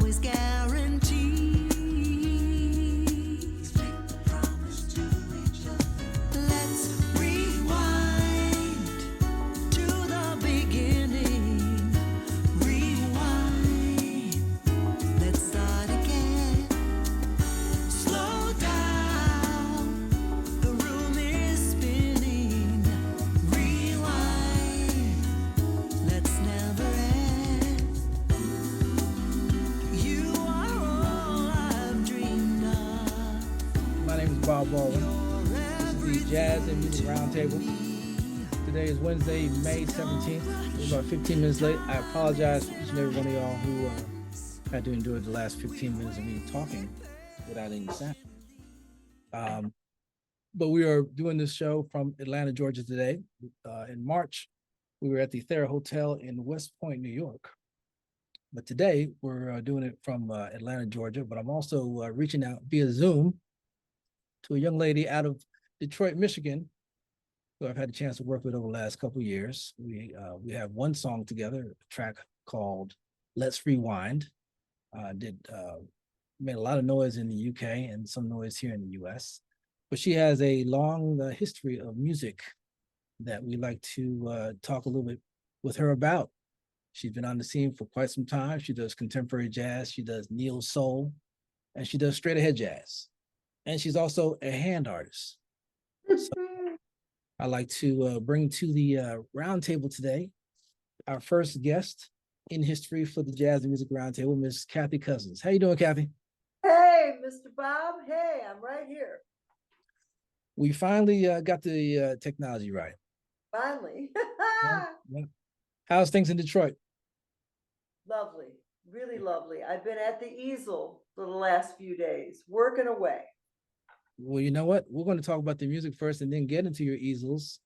always guarantees. Make the promise to each other. Let's rewind to the beginning. Rewind. Let's start again. Slow down. The room is spinning. Rewind. Let's never end. You are all I've dreamed of. My name is Bob Baldwin. You're This is the Jazz and Music Roundtable. Today is Wednesday, May 17th. We're about 15 minutes late. I apologize for each and every one of y'all who had to endure the last 15 minutes of me talking without any sound. But we are doing this show from Atlanta, Georgia today. In March, we were at the Thayer Hotel in West Point, New York. But today we're doing it from Atlanta, Georgia. But I'm also reaching out via Zoom to a young lady out of Detroit, Michigan, who I've had a chance to work with over the last couple of years. We have one song together, a track called "Let's Rewind." Made a lot of noise in the UK and some noise here in the US. But she has a long history of music that we like to talk a little bit with her about. She's been on the scene for quite some time. She does contemporary jazz, she does neo soul, and she does straight ahead jazz. And she's also a hand artist. So I'd like to bring to the roundtable today our first guest in history for the Jazz and Music Roundtable, Miss Kathy Kosins. How you doing, Kathy? Hey, Mr. Bob. Hey, I'm right here. We finally got the technology right. Finally. Yeah. How's things in Detroit? Lovely. Really lovely. I've been at the easel for the last few days, working away. Well, you know what? We're going to talk about the music first and then get into your easels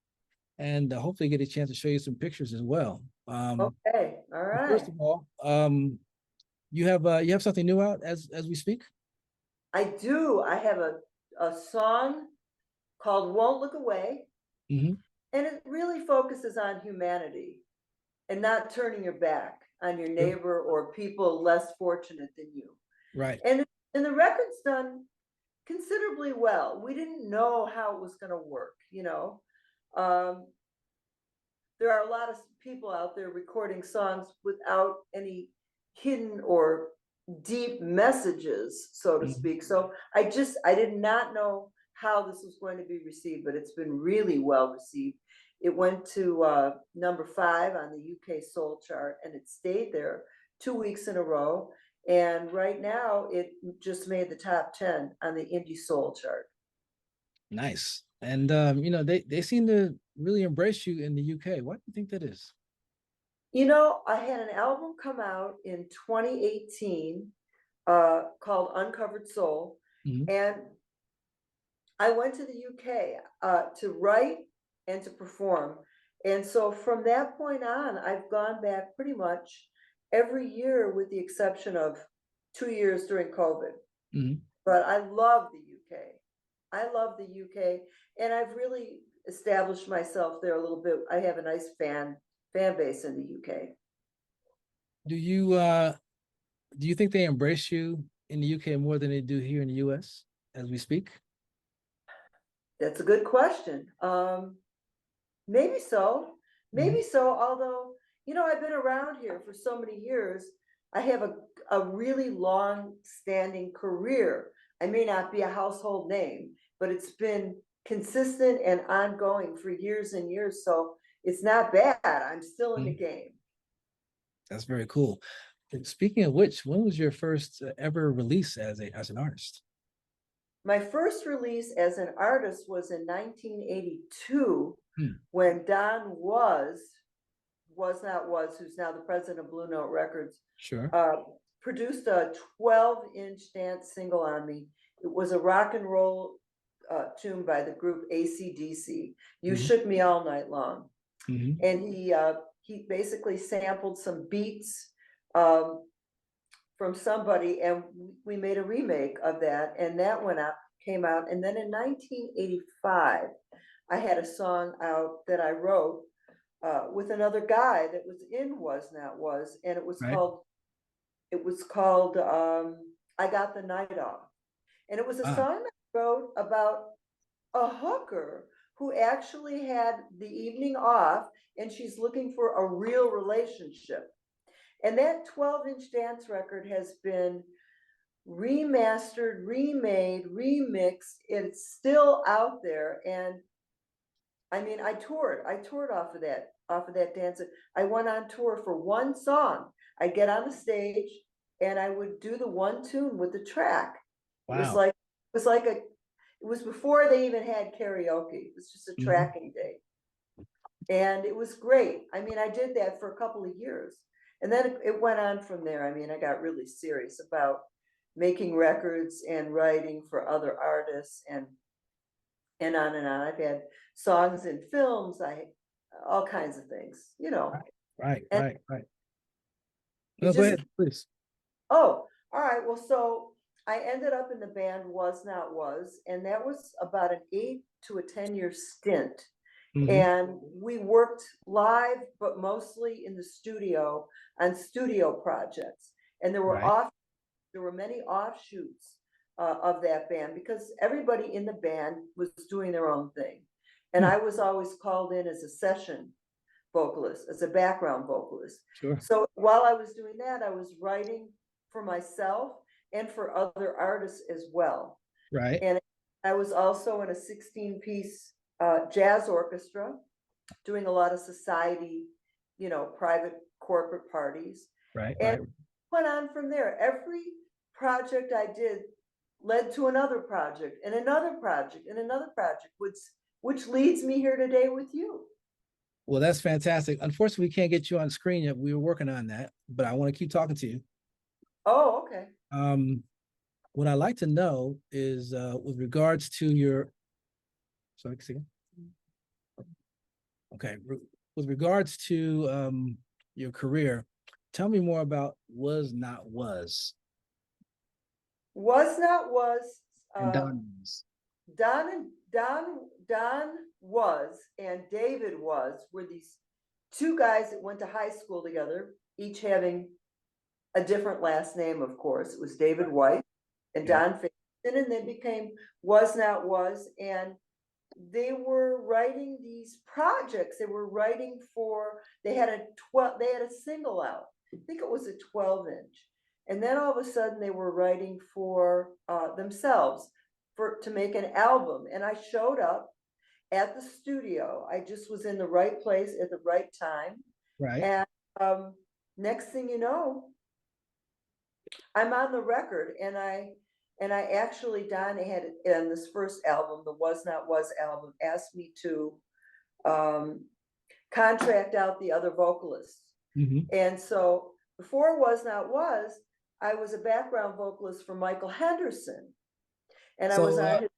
and hopefully get a chance to show you some pictures as well. Okay. All right. First of all, you have something new out as we speak? I do. I have a song called Won't Look Away. Mm-hmm. And it really focuses on humanity and not turning your back on your neighbor or people less fortunate than you. Right. And the record's done considerably well. We didn't know how it was going to work, you know. There are a lot of people out there recording songs without any hidden or deep messages, so to speak. So I did not know how this was going to be received, but it's been really well received. It went to number 5 on the UK Soul chart, and it stayed there 2 weeks in a row. And right now, it just made the top 10 on the Indie Soul chart. Nice. And you know, they seem to really embrace you in the UK. Why do you think that is? You know, I had an album come out in 2018 called Uncovered Soul, and I went to the UK to write and to perform. And so from that point on, I've gone back pretty much every year with the exception of 2 years during COVID. But I love the UK. I love the UK, and I've really established myself there a little bit. I have a nice fan base in the UK. Do you think they embrace you in the UK more than they do here in the US as we speak? That's a good question. Maybe so. Maybe so. Although, you know, I've been around here for so many years. I have a really long-standing career. I may not be a household name, but it's been consistent and ongoing for years and years. So it's not bad. I'm still in the game. That's very cool. And speaking of which, when was your first ever release as an artist? My first release as an artist was in 1982 when Don who's now the president of Blue Note Records, produced a 12-inch dance single on me. It was a rock and roll tune by the group AC/DC. You Shook Me All Night Long. And he basically sampled some beats from somebody, and we made a remake of that, and that came out. And then in 1985, I had a song out that I wrote with another guy that was in Was Not Was, and it was called it was called I Got the Night Off. And it was a Ah, song that I wrote about a hooker who actually had the evening off and she's looking for a real relationship. And that 12-inch dance record has been remastered, remade, remixed. It's still out there. And I mean, I toured off of that dance. I went on tour for one song. I'd get on the stage and I would do the one tune with the track. It was wow. like, it was like a, it was before they even had karaoke. It was just a Mhm. tracking day. And it was great. I mean, I did that for a couple of years. And then it went on from there. I mean, I got really serious about making records and writing for other artists and on and on. I've had songs in films, all kinds of things, you know. Right, And right, right. it No, go just, ahead, please. oh, all right. Well, so I ended up in the band Was Not Was, and that was about an 8 to 10 year stint. Mhm. And we worked live, but mostly in the studio on studio projects. And Right. there were many offshoots of that band because everybody in the band was doing their own thing. And Hmm. I was always called in as a session vocalist, as a background vocalist. Sure. So while I was doing that, I was writing for myself and for other artists as well. Right, And I was also in a 16-piece jazz orchestra, doing a lot of society, you know, private corporate parties. right, And right. went on from there. Every project I did led to another project and another project and another project, which leads me here today with you. Well, that's fantastic. Unfortunately, we can't get you on screen yet. We were working on that, but I want to keep talking to you. Oh, okay. What I'd like to know is with regards to your, sorry, see, okay, with regards to your career, tell me more about Was Not Was Was Not Was, and Don Was. Don Was and David Was were these two guys that went to high school together, each having a different last name, of course. It was David White and Yeah, Don Faison, and they became Was Not Was. And they were writing these projects. They were writing for, they had a single out. I think it was a 12-inch. And then all of a sudden they were writing for themselves to make an album. And I showed up at the studio. I just was in the right place at the right time. right. And next thing you know, I'm on the record, and I actually, Don had in this first album, the Was Not Was album, asked me to contract out the other vocalists. Mhm. And so before Was Not Was, I was a background vocalist for Michael Henderson, and I was So on his.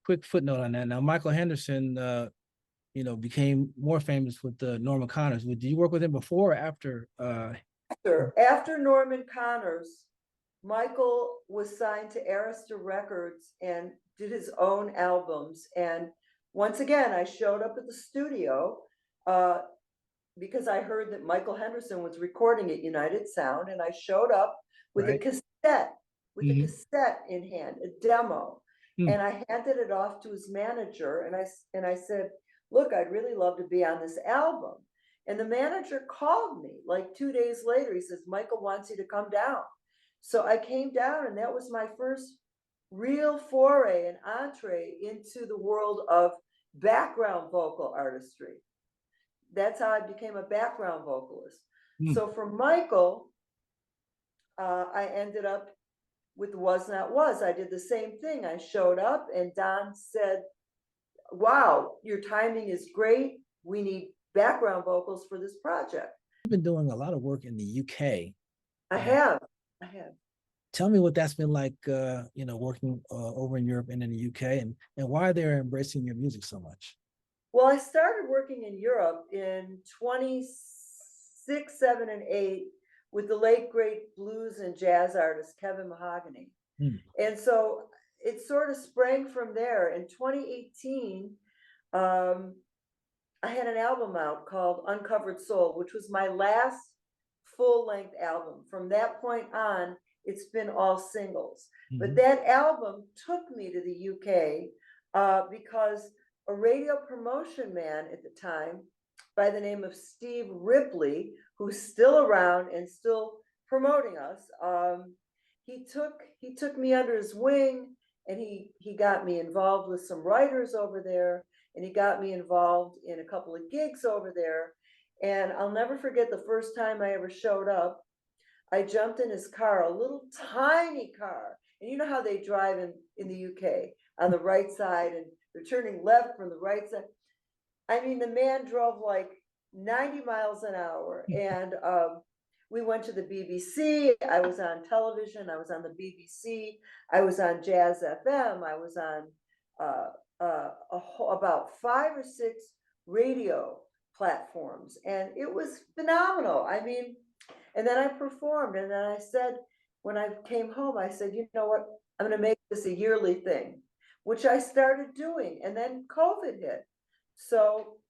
quick footnote on that. Now, Michael Henderson, became more famous with the Norman Connors. Did you work with him before or after? After Norman Connors, Michael was signed to Arista Records and did his own albums. And once again, I showed up at the studio because I heard that Michael Henderson was recording at United Sound, and I showed up with Right. a Mhm. cassette in hand, a demo, Hmm. and I handed it off to his manager, and I said, "Look, I'd really love to be on this album." And the manager called me like 2 days later. He says, "Michael wants you to come down." So I came down, and that was my first real foray and entree into the world of background vocal artistry. That's how I became a background vocalist. Hmm. So for Michael, I ended up with Was Not Was. I did the same thing. I showed up, and Don said, "Wow, your timing is great. We need background vocals for this project." You've been doing a lot of work in the UK. I Uh, have. I have. Tell me what that's been like, working over in Europe and in the UK, and why they're embracing your music so much. Well, I started working in Europe in 26, 7, and 8 with the late great blues and jazz artist Kevin Mahogany. Hmm. And so it sort of sprang from there. In 2018, I had an album out called Uncovered Soul, which was my last full-length album. From that point on, it's been all singles. But Mhm. that album took me to the UK because a radio promotion man at the time by the name of Steve Ripley, who's still around and still promoting us, he took me under his wing, and he got me involved with some writers over there, and he got me involved in a couple of gigs over there. And I'll never forget the first time I ever showed up. I jumped in his car, a little tiny car. And you know how they drive in the UK on the right side, and they're turning left from the right side. I mean, the man drove like 90 miles an hour. And we went to the BBC. I was on television. I was on the BBC. I was on Jazz FM. I was on about 5 or 6 radio platforms. And it was phenomenal. I mean, and then I performed. And then I said, when I came home, I said, you know what? I'm going to make this a yearly thing, which I started doing. And then COVID hit. So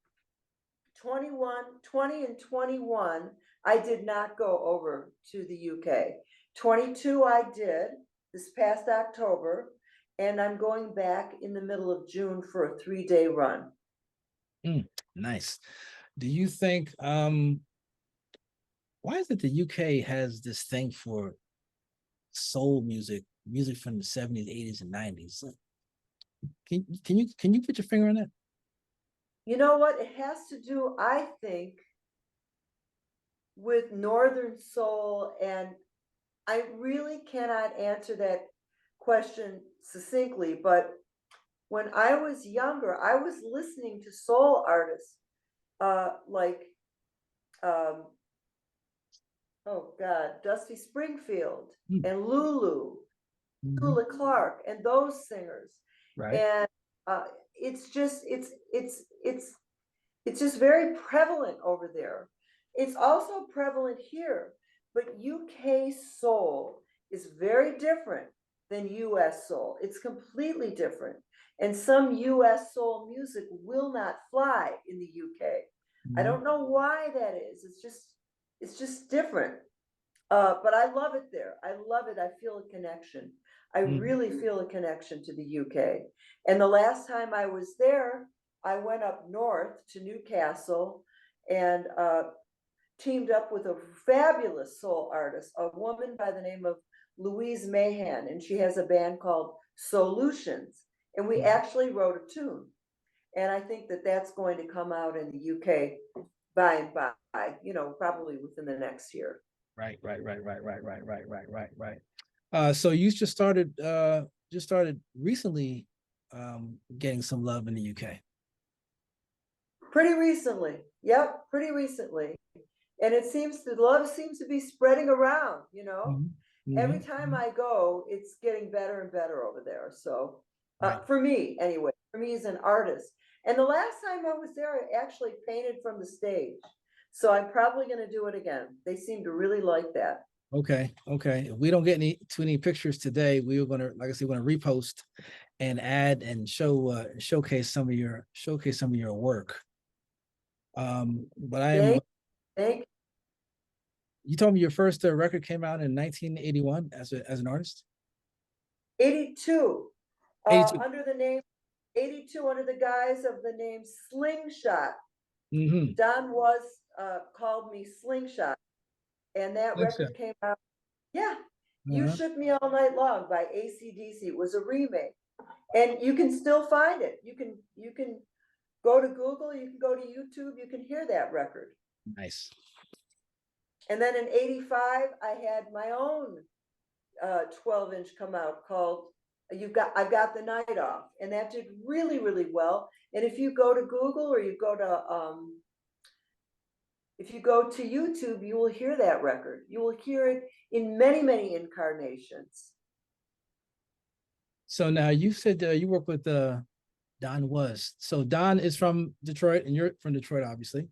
20 and 21, I did not go over to the UK. 22, I did this past October, and I'm going back in the middle of June for a 3-day run. Nice. Do you think why is it the UK has this thing for soul music from the 70s, 80s, and 90s? Can you put your finger on that? You know what? It has to do, I think, with Northern Soul, and I really cannot answer that question succinctly, but when I was younger, I was listening to soul artists like, oh God, Dusty Springfield Hmm. and Lulu, Mhm. Tula Clark, and those singers. Right. And it's just just very prevalent over there. It's also prevalent here, but UK soul is very different than US soul. It's completely different. And some US soul music will not fly in the UK. I Mhm. don't know why that is. It's just different. But I love it there. I love it. I feel a connection. I Mhm. really feel a connection to the UK. And the last time I was there, I went up north to Newcastle and teamed up with a fabulous soul artist, a woman by the name of Louise Mahan, and she has a band called Solutions. And we Mhm. actually wrote a tune. And I think that that's going to come out in the UK by and by, probably within the next year. Right. So you just started recently getting some love in the UK. Pretty recently. Yep, pretty recently. And the love seems to be spreading around, Mhm. Every Mhm. time I go, it's getting better and better over there. So Right. for me, anyway, for me as an artist. And the last time I was there, I actually painted from the stage. So I'm probably going to do it again. They seem to really like that. Okay. If we don't get too many pictures today, we were gonna, like I said, repost and add and showcase some of your work. But Thank you told me your first record came out in 1981 as an artist. 82, 82. under the name 82, under the guise of the name Slingshot. Mm-hmm. Don was called me Slingshot, and that record came out. Yeah, You Shook Me All Night Long by AC/DC. It was a remake, and you can still find it. You can go to Google, you can go to YouTube, you can hear that record. Nice. And then in 85, I had my own 12-inch come out called I've Got the Night Off, and that did really, really well. And if you go to Google or if you go to YouTube, you will hear that record. You will hear it in many, many incarnations. So now you said you work with Don Was. So Don is from Detroit, and you're from Detroit, obviously.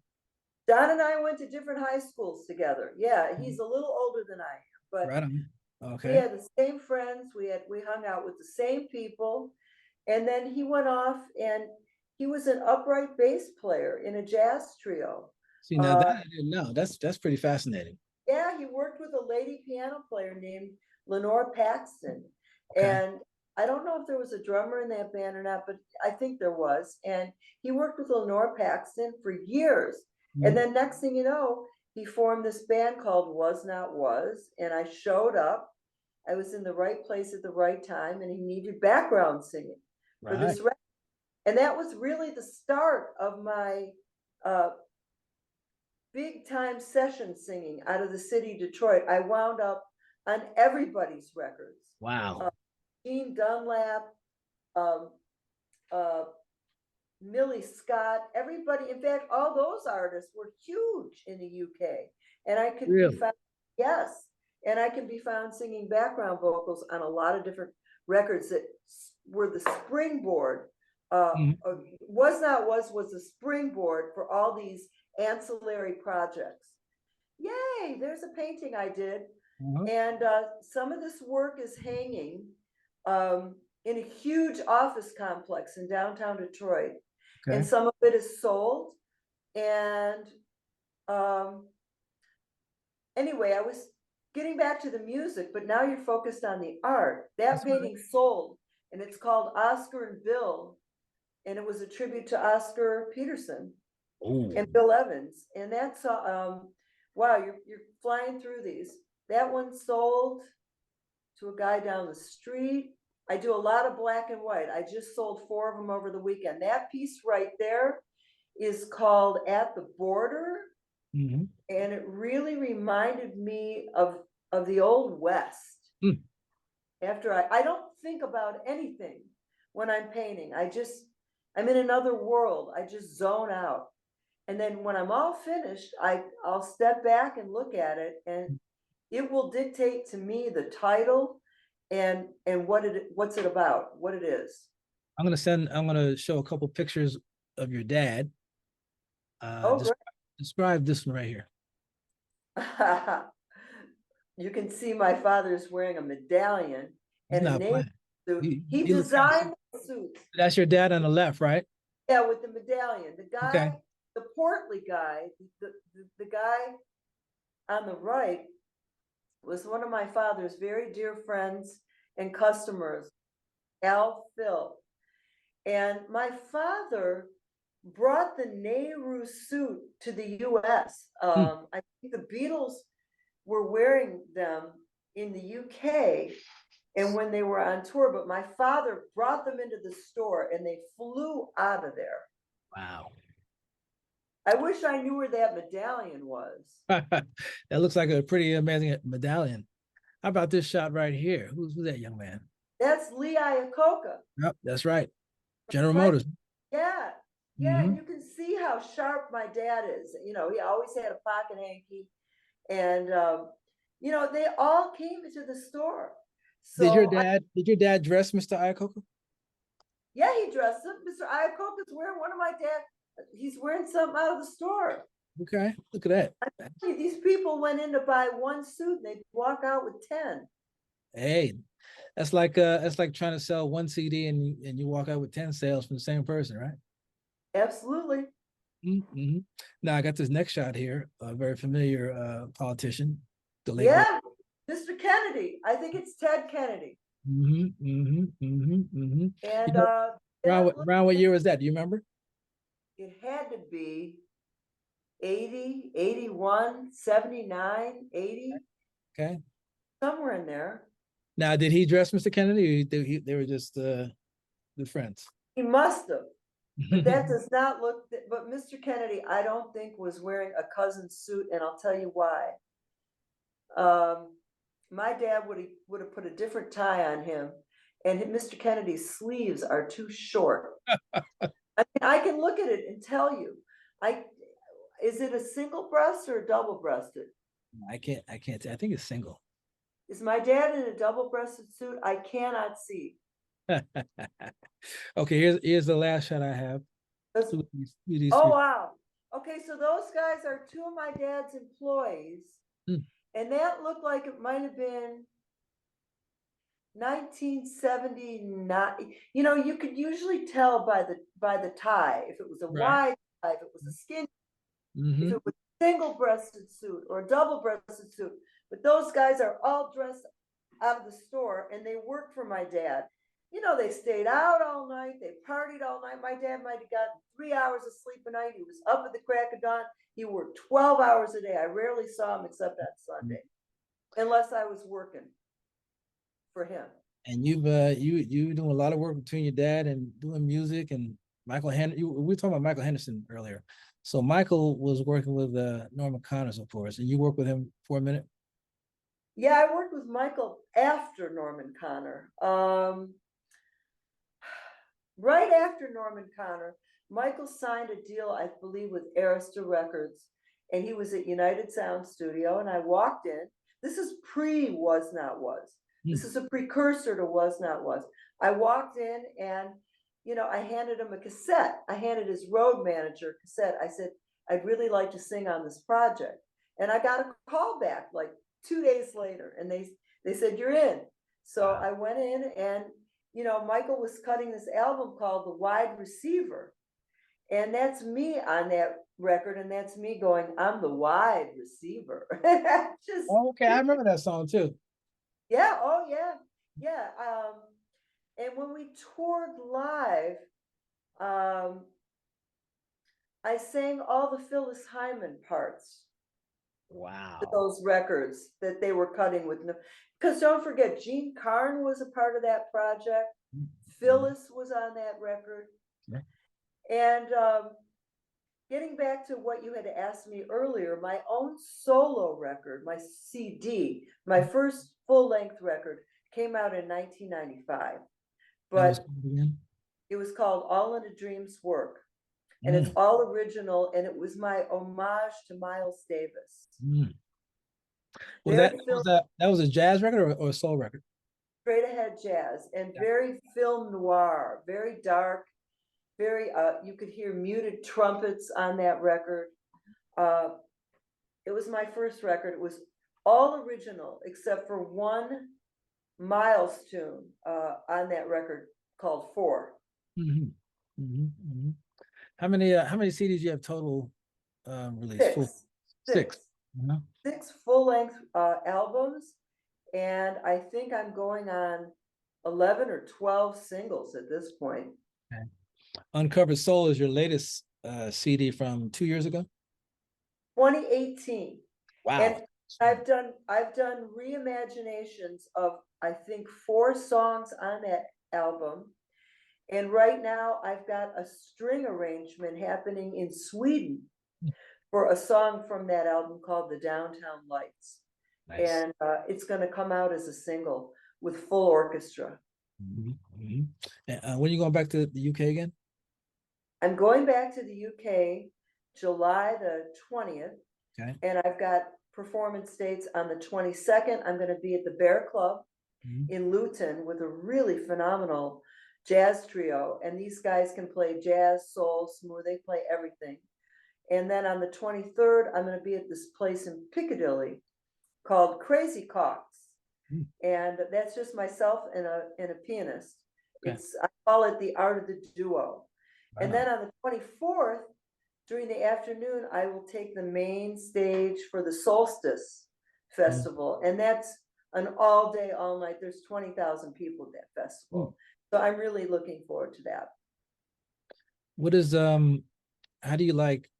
Don and I went to different high schools together. Yeah, he's a little older than I am, but Right on. Okay. we had the same friends. We hung out with the same people. And then he went off and he was an upright bass player in a jazz trio. See, now that I didn't know. That's pretty fascinating. Yeah, Yeah, he worked with a lady piano player named Lenore Paxton. Okay. And I don't know if there was a drummer in that band or not, but I think there was. And he worked with Lenore Paxton for years. Mhm. And then next thing you know, he formed this band called Was Not Was. And I showed up. I was in the right place at the right time, and he needed background singing for this Right. record. And that was really the start of my big time session singing out of the city, Detroit. I wound up on everybody's records. Wow. Gene Dunlap, um, uh, Millie Scott, everybody. In fact, all those artists were huge in the UK. And I could Really? be found, yes, and I can be found singing background vocals on a lot of different records that were the springboard. Mhm. Was Not Was the springboard for all these ancillary projects. Yay, there's a painting I did. Uh-huh. And some of this work is hanging in a huge office complex in downtown Detroit. Okay. And some of it is sold. And anyway, I was getting back to the music, but now you're focused on the art. That That's right. painting sold, and it's called Oscar and Bill. And it was a tribute to Oscar Peterson Oh, and Bill Evans. And that's wow, you're flying through these. That one sold to a guy down the street. I do a lot of black and white. I just sold 4 of them over the weekend. That piece right there is called At the Border. mhm. And it really reminded me of the old West. Hmm. After I don't think about anything when I'm painting. I'm in another world. I just zone out. And then when I'm all finished, I'll step back and look at it, and it will dictate to me the title and what's it about, what it is. I'm gonna show a couple pictures of your dad. Oh, Describe this one right here. great. You can see my father's wearing a medallion He's and a not navy playing. suit. He He looks kind of designed the suits. That's your dad on the left, right? Yeah, with the medallion. The Okay. guy, the portly guy, the guy on the right was one of my father's very dear friends and customers, Al Phil. And my father brought the Nehru suit to the US. I think the Beatles were wearing them in the UK and when they were on tour, but my father brought them into the store and they flew out of there. Wow. I wish I knew where that medallion was. That looks like a pretty amazing medallion. How about this shot right here? Who's that young man? That's Lee Iacocca. Yep, that's right. General Right. Motors. Yeah. Yeah, Mhm. and you can see how sharp my dad is. You know, he always had a pocket hanky. And you know, they all came into the store. Did So your dad dress Mr. Iacocca? yeah, he dressed up. Mr. Iacocca's wearing one of my dad. He's wearing something out of the store. Okay, look at that. These people went in to buy one suit and they'd walk out with 10. Hey, that's like trying to sell one CD and you walk out with 10 sales from the same person, right? Absolutely. Mm-hmm. Now I got this next shot here, a very familiar politician, the late. Yeah, Mr. Kennedy. I think it's Ted Kennedy. Mm-hmm, mm-hmm, mm-hmm, mm-hmm. And You know, around what year was that? Do you remember? it had to be 80, 81, 79, 80, Okay. somewhere in there. Now, did he dress Mr. Kennedy, or they were just good friends? He must have. But that does not look, but Mr. Kennedy, I don't think was wearing a cousin's suit, and I'll tell you why. My dad would have put a different tie on him, and Mr. Kennedy's sleeves are too short. I can look at it and tell you. Is it a single breast or a double breasted? I can't. I think it's single. Is my dad in a double breasted suit? I cannot see. Okay, here's the last shot I have. Oh, wow. Okay, so those guys are 2 of my dad's employees. And that looked like it might have been 1979. You know, you could usually tell by the tie if it was a wide tie, if it was a skinny, if it was single-breasted suit or a double-breasted suit. But those guys are all dressed out of the store and they work for my dad. You know, they stayed out all night, they partied all night. My dad might have gotten 3 hours of sleep a night. He was up at the crack of dawn. He worked 12 hours a day. I rarely saw him except on Sunday, unless I was working for him. And you doing a lot of work between your dad and doing music and Michael Henderson. We were talking about Michael Henderson earlier. So Michael was working with Norman Connors, of course, and you worked with him for a minute. Yeah, I worked with Michael after Norman Connor. Right after Norman Connor, Michael signed a deal, I believe, with Arista Records, and he was at United Sound Studio, and I walked in. This is pre-Was Not Was. This is a precursor to Was Not Was. I walked in and, you know, I handed him a cassette. I handed his road manager a cassette. I said, I'd really like to sing on this project. And I got a call back like 2 days later, and they said, you're in. So I went in and, you know, Michael was cutting this album called The Wide Receiver. And that's me on that record. And that's me going, I'm the wide receiver. Just, Oh, okay, I remember that song too. yeah, oh yeah, yeah. And when we toured live, I sang all the Phyllis Hyman parts Wow. to those records that they were cutting with no, because don't forget, Gene Carn was a part of that project. Phyllis was on that record. Yeah. And getting back to what you had asked me earlier, my own solo record, my CD, my first full-length record came out in 1995. But it was called All in a Dream's Work. And it's all original, and it was my homage to Miles Davis. That was a jazz record or a soul record? Straight ahead jazz, and very film noir, very dark, very you could hear muted trumpets on that record. It was my first record. It was all original except for one Miles tune on that record called Four. How many CDs do you have total released? Six. Uh-huh. 6 full-length albums, and I think I'm going on 11 or 12 singles at this point. Okay. Uncovered Soul is your latest CD from 2 years ago? 2018. Wow. And I've done reimaginations of, I think, 4 songs on that album. And right now I've got a string arrangement happening in Sweden for a song from that album called The Downtown Lights. Nice. And it's going to come out as a single with full orchestra. And, when are you going back to the UK again? I'm going back to the UK July the 20th. Okay. And I've got performance dates on the 22nd. I'm going to be at the Bear Club in Luton with a really phenomenal jazz trio. And these guys can play jazz, soul, smooth. They play everything. And then on the 23rd, I'm going to be at this place in Piccadilly called Crazy Cocks. And that's just myself and a pianist. Okay. I call it the art of the duo. And then on the 24th, during the afternoon, I will take the main stage for the Solstice Festival. And that's an all day, all night. There's 20,000 people at that festival. So I'm really looking forward to that. What is, how do you like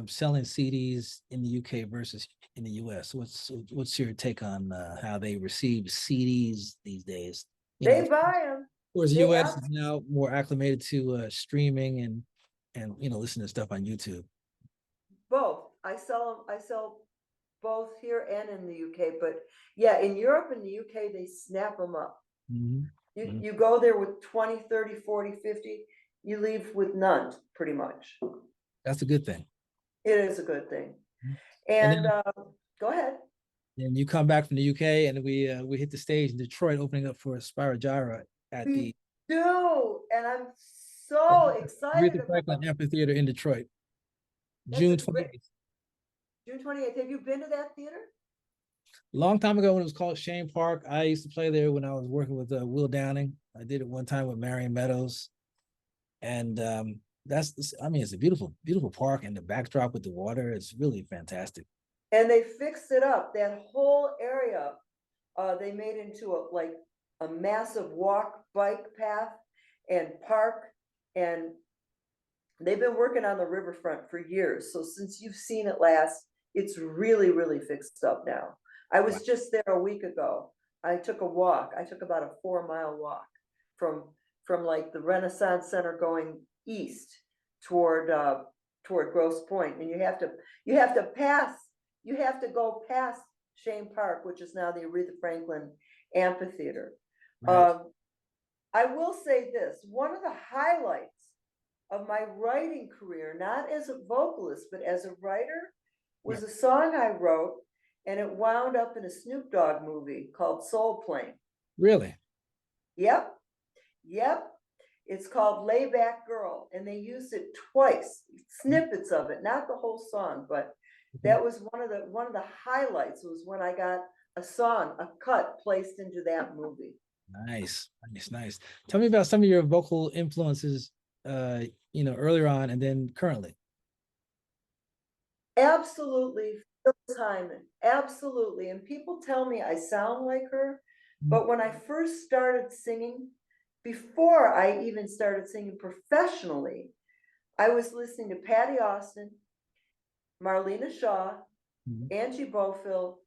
selling CDs in the UK versus in the US? What's your take on how they receive CDs these days? They buy them. Whereas the US is now more acclimated to streaming and listen to stuff on YouTube. Both. I sell both here and in the UK. But yeah, in Europe and the UK, they snap them up. You go there with 20, 30, 40, 50. You leave with none, pretty much. That's a good thing. It is a good thing. And then, go ahead. And you come back from the UK, and we hit the stage in Detroit, opening up for Spyro Gyra at we do, and I'm so excited about Franklin Amphitheater in Detroit, June 28th. June 28th. Have you been to that theater? Long time ago when it was called Shane Park. I used to play there when I was working with Will Downing. I did it one time with Marion Meadows. And I mean, it's a beautiful park, and the backdrop with the water is really fantastic. And they fixed it up, that whole area, they made into a massive walk bike path and park. And they've been working on the riverfront for years. So since you've seen it last, it's really, really fixed up now. I Wow. was just there a week ago. I took a walk. I took about a 4 mile walk from like the Renaissance Center going east toward Grosse Pointe. And you have to go past Shane Park, which is now the Aretha Franklin Amphitheater. Right. I will say this, one of the highlights of my writing career, not as a vocalist, but as a writer, was Yeah. a song I wrote, and it wound up in a Snoop Dogg movie called Soul Plane. Really? Yep, yep. It's called Layback Girl, and they used it twice, snippets of it, not the whole song, but that was one of the highlights, was when I got a cut placed into that movie. Nice, nice, nice. Tell me about some of your vocal influences, earlier on and then currently. Absolutely, Phyllis Hyman, absolutely. And people tell me I sound like her, but when I first started singing, before I even started singing professionally, I was listening to Patty Austin, Marlena Shaw, Mhm. Angie Bofill,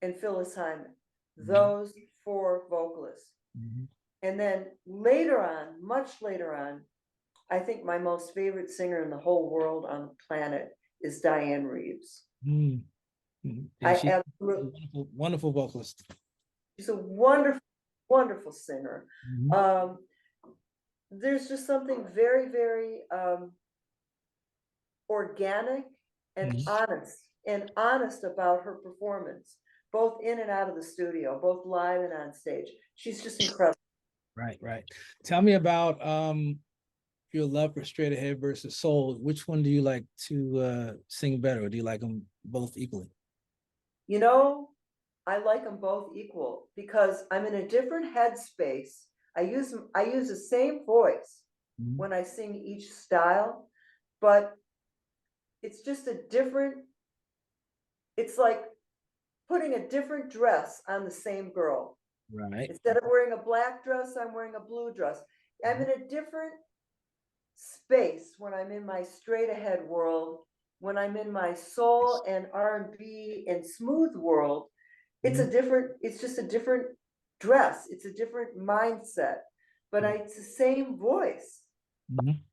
and Phyllis Hyman. Mhm. Those four vocalists. Mhm. And then later on, much later on, I think my most favorite singer in the whole world on the planet is Diane Reeves. Mhm. Mhm. Yeah, I she's a absolutely, wonderful, wonderful vocalist. she's a wonderful, wonderful singer. Mhm. There's just something very, very organic and Mhm. honest about her performance, both in and out of the studio, both live and on stage. She's just incredible. Right, right. Tell me about your love for straight ahead versus soul. Which one do you like to sing better, or do you like them both equally? You know, I like them both equal because I'm in a different headspace. I use the same voice Mhm. when I sing each style, but it's just a different, it's like putting a different dress on the same girl. Right. Instead of wearing a black dress, I'm wearing a blue dress. I'm Mhm. in a different space when I'm in my straight ahead world, when I'm in my soul and R&B and smooth world. Mhm. It's just a different dress. It's a different mindset, but it's the same voice. Mhm.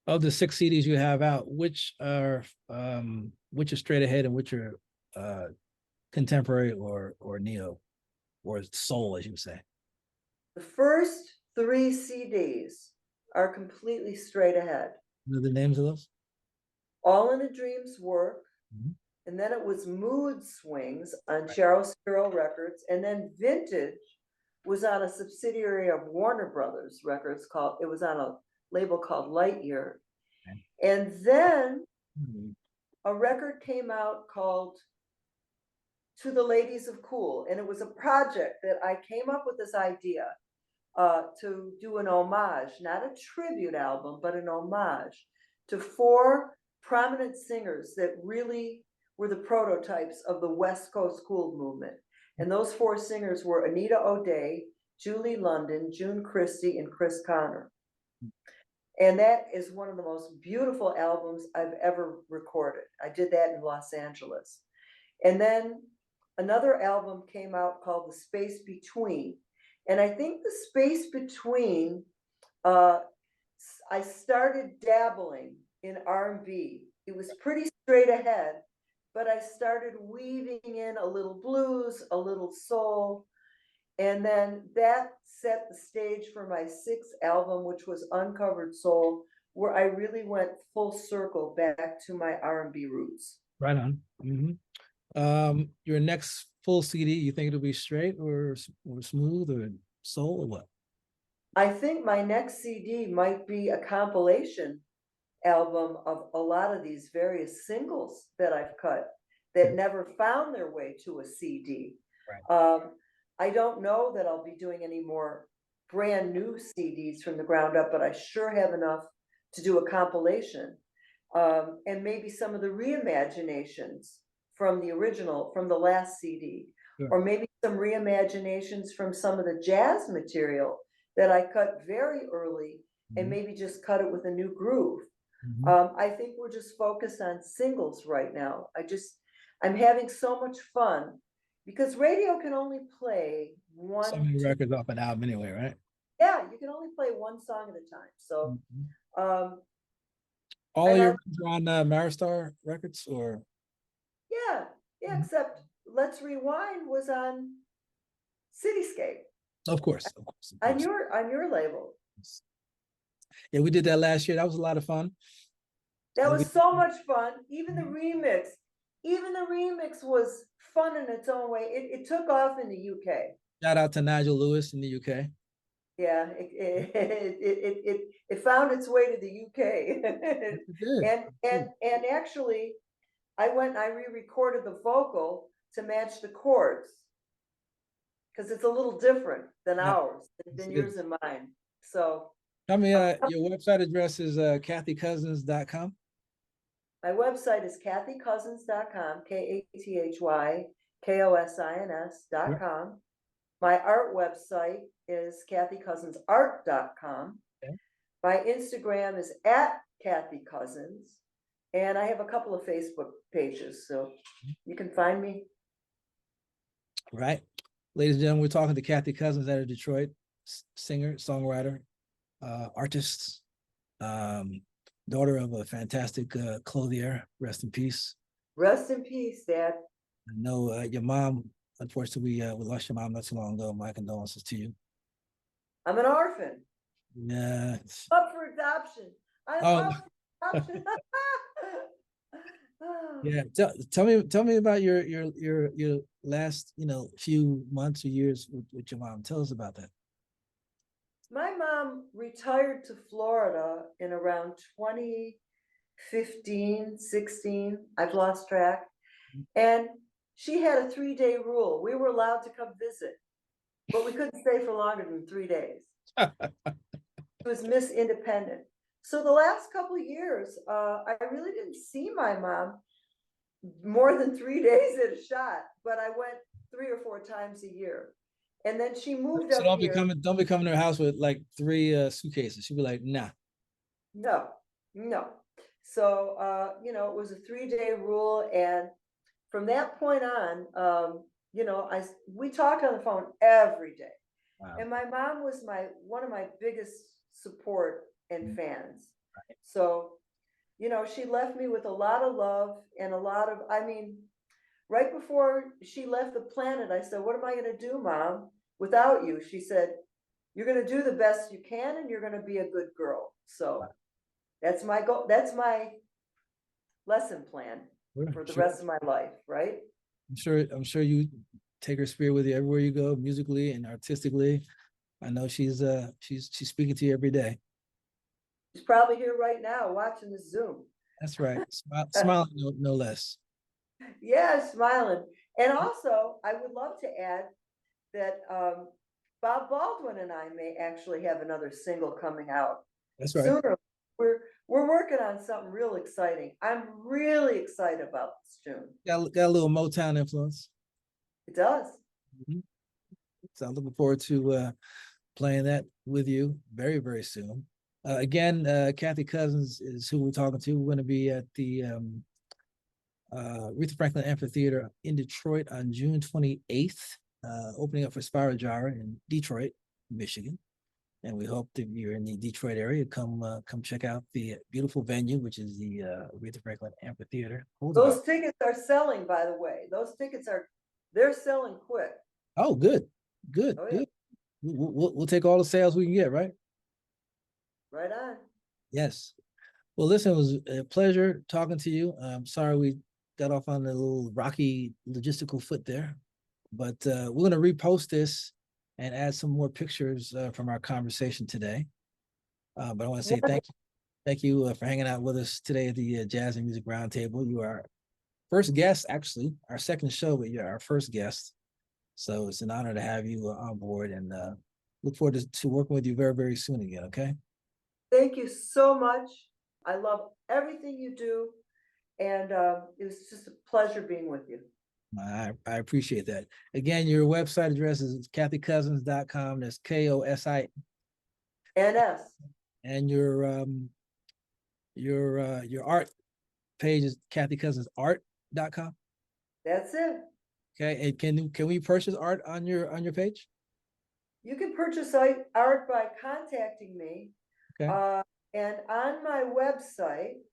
Of the 6 CDs you have out, which are straight ahead and which are uh contemporary or neo or soul, as you say? The first three CDs are completely straight ahead. What are the names of those? All in a Dream's Work, Mhm. and then it was Mood Swings on Cheryl Spiro Records, and then Vintage was on a subsidiary of Warner Brothers Records it was on a label called Lightyear. Okay. And then Mhm. a record came out called To the Ladies of Cool, and it was a project that I came up with this idea to do an homage, not a tribute album, but an homage to four prominent singers that really were the prototypes of the West Coast cool movement. And those four singers were Anita O'Day, Julie London, June Christie, and Chris Connor. And that is one of the most beautiful albums I've ever recorded. I did that in Los Angeles. And then another album came out called The Space Between. And I think the space between, uh, I started dabbling in R&B. It was pretty straight ahead, but I started weaving in a little blues, a little soul. And then that set the stage for my sixth album, which was Uncovered Soul, where I really went full circle back to my R&B roots. Right on. Your next full CD, you think it'll be straight or smooth or soul or what? I think my next CD might be a compilation album of a lot of these various singles that I've cut that never found their way to a CD. Right. I don't know that I'll be doing any more brand new CDs from the ground up, but I sure have enough to do a compilation. And maybe some of the reimaginations from the original, from the last CD, Sure. or maybe some reimaginations from some of the jazz material that I cut very early and Mhm. maybe just cut it with a new groove. Mhm. I think we're just focused on singles right now. I'm having so much fun because radio can only play So one, many two, records off an album anyway, right? yeah, you can only play one song at a time. So, Mhm. um, All of and your I, records are on Maristar Records, or yeah, yeah, Mhm. except Let's Rewind was on Cityscape of course, of course, of on course. your label. Yeah, we did that last year. That was a lot of fun. That And was we so much fun. Even the remix was fun in its own way. It took off in the UK. shout out to Nigel Lewis in the UK. Yeah, it found its way to the UK. It did. And actually I went and I re-recorded the vocal to match the chords because it's a little different than Yeah, ours, yes, than it yours is. and mine. So Tell me, uh, your website address is kathykosins.com. my website is kathykosins.com, KathyKosins.com. My art website is kathycousinsart.com. Okay. My Instagram is at Kathy Kosins. And I have a couple of Facebook pages, so you can find me. Right. Ladies and gentlemen, we're talking to Kathy Kosins out of Detroit, singer, songwriter, artist, daughter of a fantastic clothier. Rest in peace. Rest in peace, Dad. I know your mom, unfortunately, we lost your mom not too long ago. My condolences to you. I'm an orphan. Yeah. Up for adoption. I'm Oh, up for adoption. yeah. Tell me about your last, few months or years with your mom. Tell us about that. My mom retired to Florida in around 2015, 16. I've lost track. And she had a 3-day rule. We were allowed to come visit, but we couldn't stay for longer than 3 days. It was Miss Independent. So the last couple of years, I really didn't see my mom more than 3 days at a shot, but I went 3 or 4 times a year. And then she moved So up here. don't be coming to her house with like 3 suitcases. She'd be like, nah. No, no. So, it was a 3-day rule. And from that point on, we talked on the phone every day. Wow. And my mom was one of my biggest support and Mhm. fans. So, she left me with a lot of love and right before she left the planet, I said, "What am I going to do, Mom, without you?" She said, "You're going to do the best you can and you're going to be a good girl." So that's my goal. That's my lesson plan for the Sure. rest of my life, right? I'm sure you take her spirit with you everywhere you go, musically and artistically. I know she's speaking to you every day. She's probably here right now watching the Zoom. That's right. Smiling, no less. Yeah, smiling. And also, I would love to add that Bob Baldwin and I may actually have another single coming out That's right. sooner. We're working on something real exciting. I'm really excited about this tune. Got a little Motown influence. It does. Mhm. So I'm looking forward to playing that with you very, very soon. Again, Kathy Kosins is who we're talking to. We're going to be at the Aretha Franklin Amphitheater in Detroit on June 28th, opening up for Spiral Gyra in Detroit, Michigan. And we hope that you're in the Detroit area, come check out the beautiful venue, which is the Aretha Franklin Amphitheater. Those tickets are selling, by the way. They're selling quick. Oh, good, good, Oh, yeah. good. We'll take all the sales we can get, right? Right on. Yes. Well, listen, it was a pleasure talking to you. I'm sorry we got off on a little rocky logistical foot there, but we're going to repost this and add some more pictures from our conversation today. But I want to say thank you for hanging out with us today at the Jazz and Music Roundtable. You are our first guest, actually, our second show, but you're our first guest. So it's an honor to have you on board, and look forward to working with you very, very soon again. Okay. Thank you so much. I love everything you do. And it was just a pleasure being with you. I appreciate that. Again, your website address is kathykosins.com. That's KOSI. NS. And your art page is kathykosinsart.com. That's it. Okay. And can we purchase art on your page? You can purchase art by contacting me. Okay. And on my website,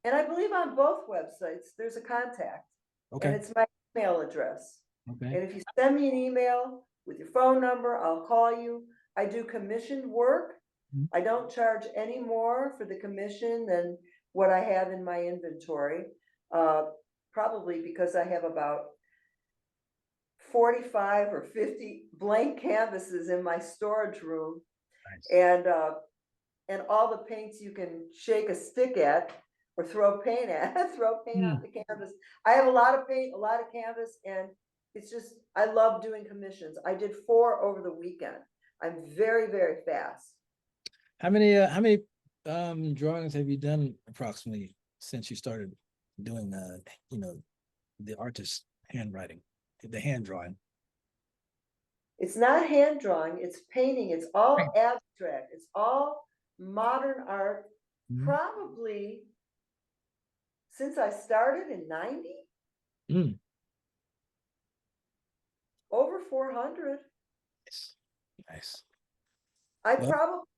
and I believe on both websites, there's a contact. Okay. And it's my email address. Okay. And if you send me an email with your phone number, I'll call you. I do commissioned work. Mhm. I don't charge any more for the commission than what I have in my inventory. Probably because I have about 45 or 50 blank canvases in my storage room. Nice. And all the paints you can shake a stick at or throw paint at, throw paint on the canvas. I have a lot of paint, a lot of canvas, and it's just, I love doing commissions. I did 4 over the weekend. I'm very, very fast. How many drawings have you done approximately since you started doing the artist handwriting, the hand drawing? It's not hand drawing, it's painting, it's all abstract, it's all modern art. Mhm. Probably since I started in 90, over 400. Nice. I Well-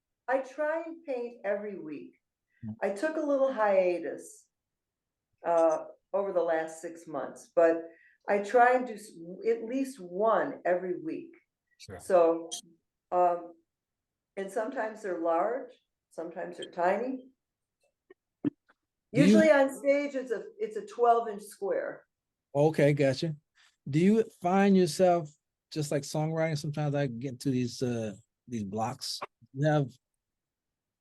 try and paint every week. Mhm. I took a little hiatus over the last 6 months, but I try and do at least one every week. Sure. So, and sometimes they're large, sometimes they're tiny. Usually on stage, it's a 12-inch square. Okay, gotcha. Do you find yourself just like songwriting? Sometimes I get to these blocks. Do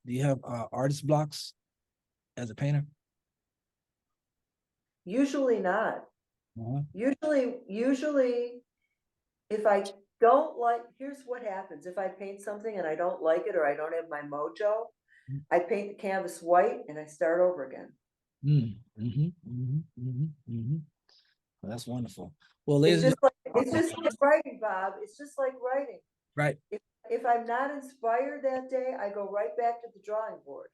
you have artist blocks as a painter? Usually not. Uh-huh. Usually, if I don't like, here's what happens. If I paint something and I don't like it or I don't have my mojo, I paint the canvas white and I start over again. Well, that's wonderful. Well, It's ladies, just like writing, Bob. It's just like writing. right. If I'm not inspired that day, I go right back to the drawing board.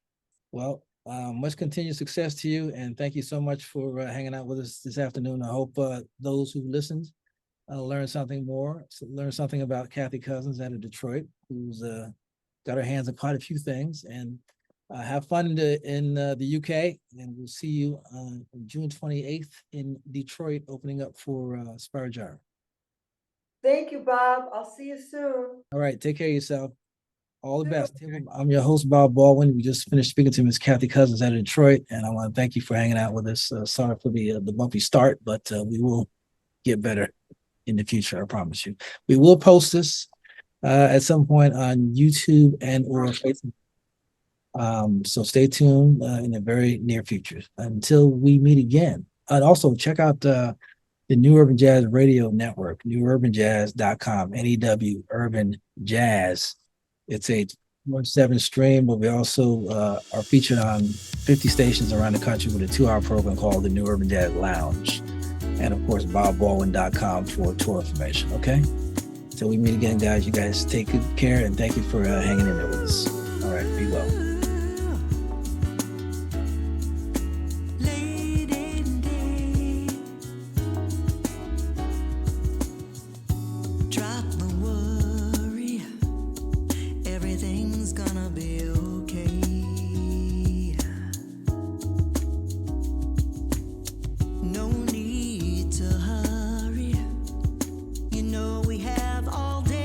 Well, much continued success to you, and thank you so much for hanging out with us this afternoon. I hope those who listened learn something more, learn something about Kathy Kosins out of Detroit, who's got her hands on quite a few things. And have fun in the UK, and we'll see you on June 28th in Detroit, opening up for Sparajar. Thank you, Bob. I'll see you soon. All right, take care of yourself. All the best. I'm your host, Bob Baldwin. We just finished speaking to Miss Kathy Kosins out of Detroit, and I want to thank you for hanging out with us. Sorry for the bumpy start, but we will get better in the future, I promise you. We will post this at some point on YouTube and or Facebook. So stay tuned in the very near future until we meet again. And also check out the New Urban Jazz Radio Network, newurbanjazz.com, NEW Urban Jazz. It's a 1-7 stream, but we also are featured on 50 stations around the country with a 2-hour program called the New Urban Jazz Lounge. And of course, bobbaldwin.com for tour information. Okay. Till we meet again, guys. You guys take good care, and thank you for hanging in there with us. All right. Be well. Drop the worry, everything's gonna be okay. No need to hurry, you know we have all day.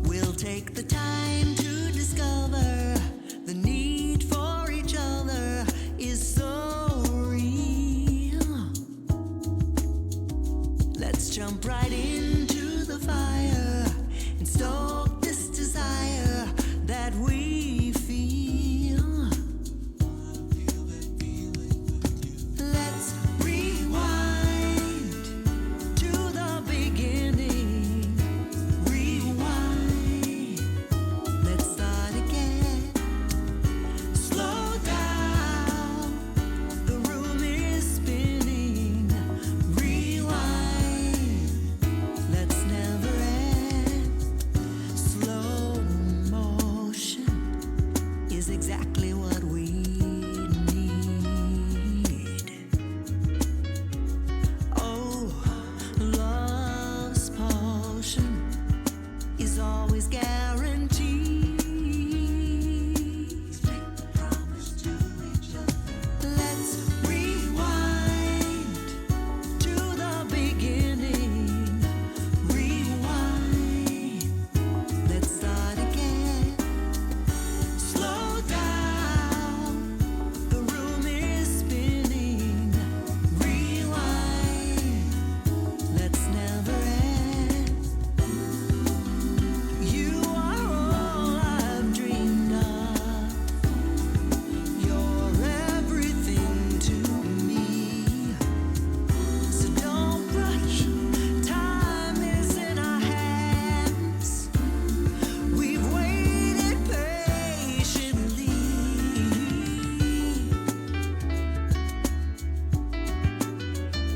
We'll take the time to discover the need for each other is so real. Let's jump right into the fire and start